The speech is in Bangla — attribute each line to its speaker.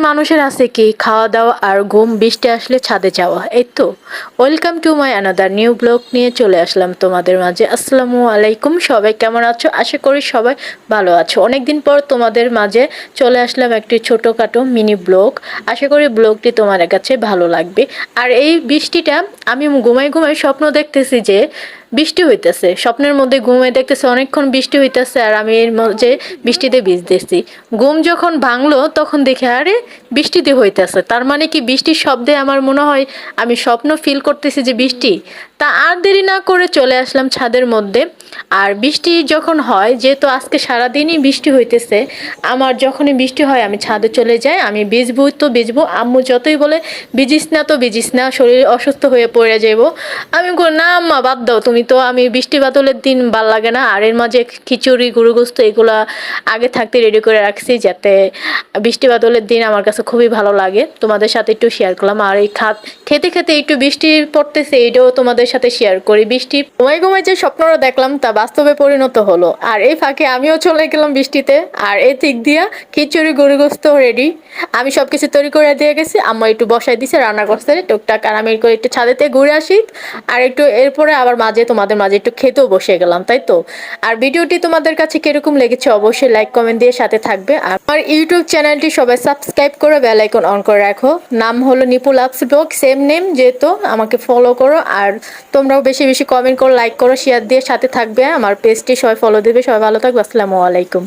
Speaker 1: মানুষের আছে কি খাওয়া দাওয়া আর ঘুম, বৃষ্টি আসলে ছাদে যাওয়া, এই তো। Welcome to my another new blog নিয়ে চলে আসলাম তোমাদের মাঝে। আসসালামু আলাইকুম, সবাই কেমন আছো? আশা করি সবাই ভালো আছো। অনেকদিন পর তোমাদের মাঝে চলে আসলাম একটি ছোটোখাটো মিনি ব্লগ। আশা করি ব্লগটি তোমাদের কাছে ভালো লাগবে। আর এই বৃষ্টিটা আমি ঘুমাই ঘুমাই স্বপ্ন দেখতেছি যে বৃষ্টি হইতেছে, স্বপ্নের মধ্যে ঘুমিয়ে দেখতেছে অনেকক্ষণ বৃষ্টি হইতেছে আর আমি এর মধ্যে বৃষ্টিতে ভিজতেছি। ঘুম যখন ভাঙলো তখন দেখে আরে বৃষ্টিতে হইতেছে, তার মানে কি বৃষ্টির শব্দে আমার মনে হয় আমি স্বপ্ন ফিল করতেছি যে বৃষ্টি। তা আর দেরি না করে চলে আসলাম ছাদের মধ্যে। আর বৃষ্টি যখন হয়, যেহেতু আজকে সারাদিনই বৃষ্টি হইতেছে, আমার যখনই বৃষ্টি হয় আমি ছাদে চলে যাই। আমি ভিজবো তো ভিজবো, আম্মু যতই বলে ভিজিস না তো ভিজিস না, শরীর অসুস্থ হয়ে পড়ে যাব। আমি না আম্মা বাদ দাও, তুমি তো, আমি বৃষ্টি বাদলের দিন ভাল লাগে না। আর এর মাঝে খিচুড়ি গরু গোস্ত এগুলা আগে থাকতে রেডি করে রাখছি, যাতে বৃষ্টি বাদলের দিন আমার কাছে খুবই ভালো লাগে। তোমাদের সাথে একটু শেয়ার করলাম। আর এই খেতে খেতে একটু বৃষ্টি পড়তেছে, এটাও তোমাদের সাথে শেয়ার করি। বৃষ্টি ঘুমাই ঘুমাই যে স্বপ্নটা দেখলাম তা বাস্তবে পরিণত হলো। আর এই ফাঁকে আমিও চলে গেলাম বৃষ্টিতে। আর এই দিক দিয়া খিচুড়ি গরু গোস্ত রেডি, আমি সবকিছু তৈরি করে দিয়ে গেছি। আম্মা একটু বসাই দিছে, রান্না করছে টুকটাক। আর আমি করে একটু ছাদেতে ঘুরে আসি আর একটু এরপরে আবার মাঝে তোমাদের মাঝে একটু খেতেও বসে গেলাম, তাই তো। আর ভিডিওটি তোমাদের কাছে কিরকম লেগেছে অবশ্যই লাইক কমেন্ট দিয়ে সাথে থাকবে। আর আমার ইউটিউব চ্যানেলটি সবাই সাবস্ক্রাইব করে বেল আইকন অন করে রাখো। নাম হলো Nipu Lux blog, same name, যেহেতু আমাকে ফলো করো। আর তোমরাও বেশি বেশি কমেন্ট করো, লাইক করো, শেয়ার দিয়ে সাথে থাকবে। আমার পেজটি সবাই ফলো দেবে। সবাই ভালো থাকবে। আসসালামু আলাইকুম।